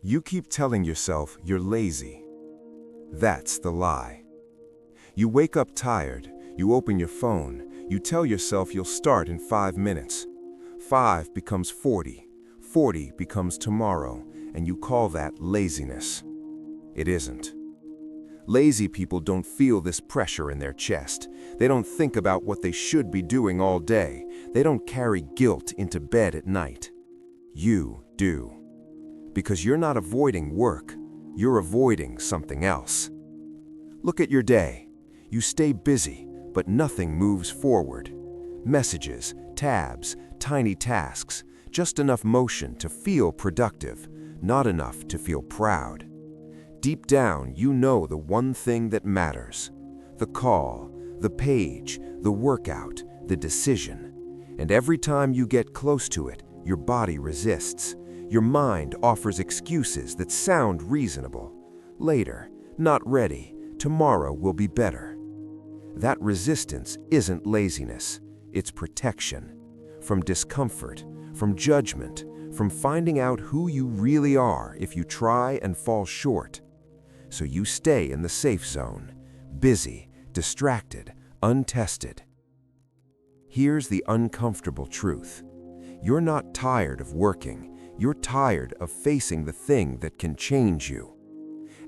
You keep telling yourself you're lazy. That's the lie. You wake up tired, you open your phone, you tell yourself you'll start in 5 minutes. 5 becomes 40, 40 becomes tomorrow, and you call that laziness. It isn't. Lazy people don't feel this pressure in their chest. They don't think about what they should be doing all day. They don't carry guilt into bed at night. You do. Because you're not avoiding work, you're avoiding something else. Look at your day. You stay busy, but nothing moves forward. Messages, tabs, tiny tasks, just enough motion to feel productive, not enough to feel proud. Deep down, you know the one thing that matters. The call, the page, the workout, the decision. And every time you get close to it, your body resists. Your mind offers excuses that sound reasonable. Later, not ready, tomorrow will be better. That resistance isn't laziness, it's protection. From discomfort, from judgment, from finding out who you really are if you try and fall short. So you stay in the safe zone, busy, distracted, untested. Here's the uncomfortable truth. You're not tired of working, you're tired of facing the thing that can change you.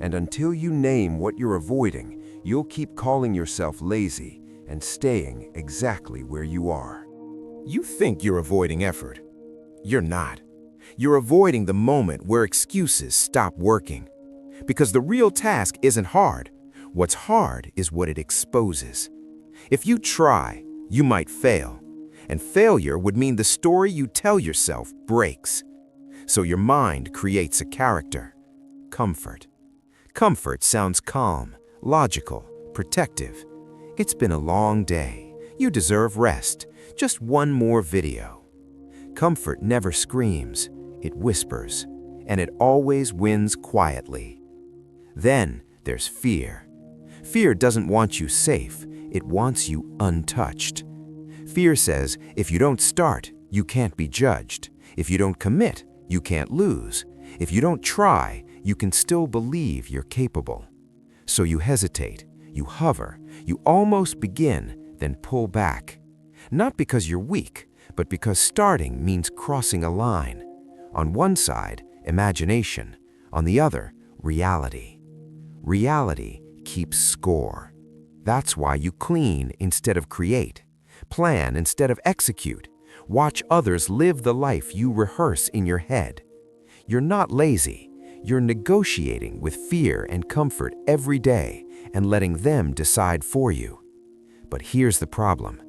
And until you name what you're avoiding, you'll keep calling yourself lazy and staying exactly where you are. You think you're avoiding effort. You're not. You're avoiding the moment where excuses stop working. Because the real task isn't hard. What's hard is what it exposes. If you try, you might fail. And failure would mean the story you tell yourself breaks. So your mind creates a character. Comfort. Comfort sounds calm, logical, protective. It's been a long day. You deserve rest. Just one more video. Comfort never screams. It whispers. And it always wins quietly. Then there's fear. Fear doesn't want you safe. It wants you untouched. Fear says, if you don't start, you can't be judged. If you don't commit, you can't lose. If you don't try, you can still believe you're capable. So you hesitate, you hover, you almost begin, then pull back. Not because you're weak, but because starting means crossing a line. On one side, imagination. On the other, reality. Reality keeps score. That's why you clean instead of create, plan instead of execute, watch others live the life you rehearse in your head. You're not lazy, you're negotiating with fear and comfort every day and letting them decide for you. But here's the problem.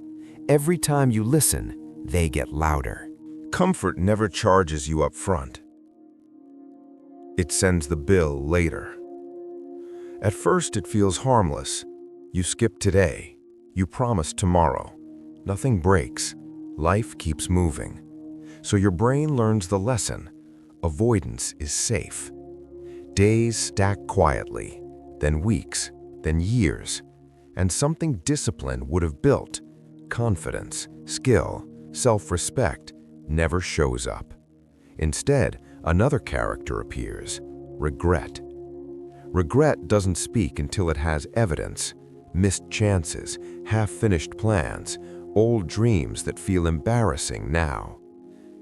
Every time you listen, they get louder. Comfort never charges you up front. It sends the bill later. At first, it feels harmless. You skip today. You promise tomorrow. Nothing breaks. Life keeps moving. So your brain learns the lesson. Avoidance is safe. Days stack quietly, then weeks, then years, and something discipline would have built, confidence, skill, self-respect, never shows up. Instead, another character appears, regret. Regret doesn't speak until it has evidence, missed chances, half-finished plans, old dreams that feel embarrassing now.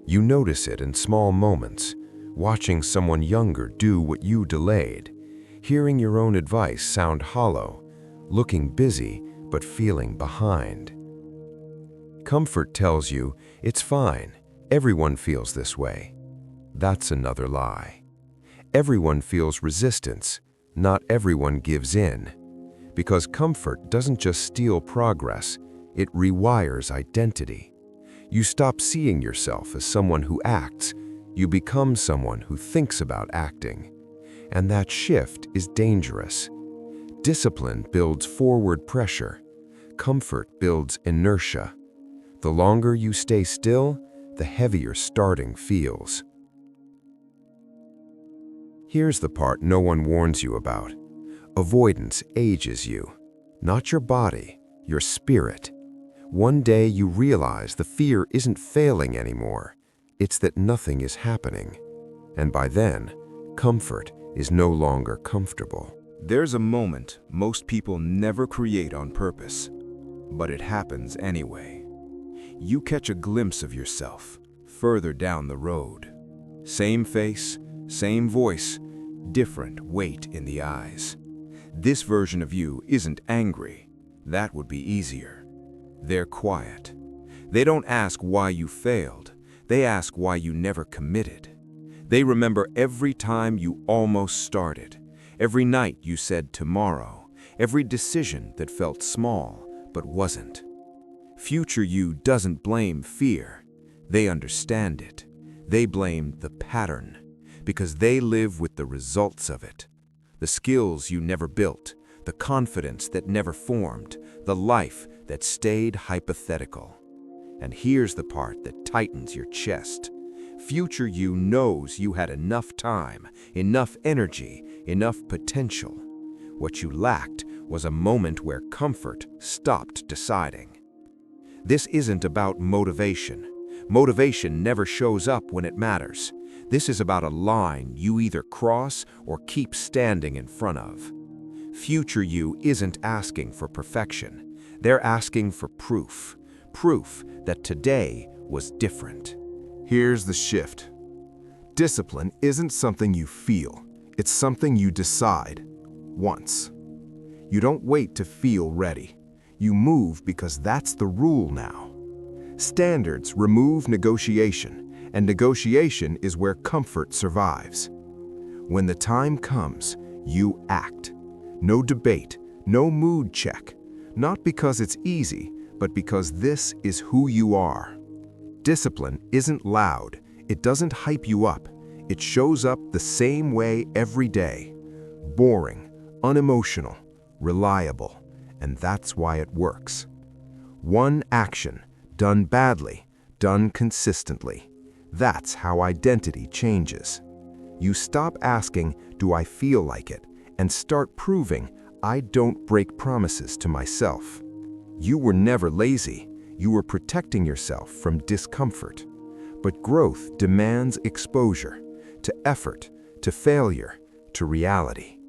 You notice it in small moments, watching someone younger do what you delayed, hearing your own advice sound hollow, looking busy but feeling behind. Comfort tells you, it's fine, everyone feels this way. That's another lie. Everyone feels resistance. Not everyone gives in, because comfort doesn't just steal progress, it rewires identity. You stop seeing yourself as someone who acts, you become someone who thinks about acting. And that shift is dangerous. Discipline builds forward pressure. Comfort builds inertia. The longer you stay still, the heavier starting feels. Here's the part no one warns you about. Avoidance ages you. Not your body, your spirit. One day you realize the fear isn't failing anymore. It's that nothing is happening. And by then, comfort is no longer comfortable. There's a moment most people never create on purpose, but it happens anyway. You catch a glimpse of yourself further down the road. Same face, same voice, different weight in the eyes. This version of you isn't angry. That would be easier. They're quiet. They don't ask why you failed. They ask why you never committed. They remember every time you almost started, every night you said tomorrow, every decision that felt small but wasn't. Future you doesn't blame fear. They understand it. They blame the pattern because they live with the results of it. The skills you never built, the confidence that never formed, the life that stayed hypothetical. And here's the part that tightens your chest. Future you knows you had enough time, enough energy, enough potential. What you lacked was a moment where comfort stopped deciding. This isn't about motivation. Motivation never shows up when it matters. This is about a line you either cross or keep standing in front of. Future you isn't asking for perfection. They're asking for proof. Proof that today was different. Here's the shift. Discipline isn't something you feel. It's something you decide once. You don't wait to feel ready. You move because that's the rule now. Standards remove negotiation, and negotiation is where comfort survives. When the time comes, you act. No debate, no mood check. Not because it's easy, but because this is who you are. Discipline isn't loud. It doesn't hype you up. It shows up the same way every day. Boring, unemotional, reliable, and that's why it works. One action, done badly, done consistently. That's how identity changes. You stop asking, "Do I feel like it?" and start proving, "I don't break promises to myself." You were never lazy. You were protecting yourself from discomfort. But growth demands exposure to effort, to failure, to reality.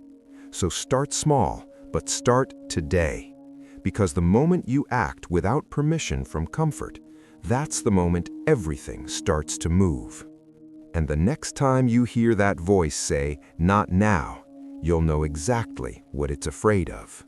So start small, but start today. Because the moment you act without permission from comfort, that's the moment everything starts to move. And the next time you hear that voice say, "Not now," you'll know exactly what it's afraid of.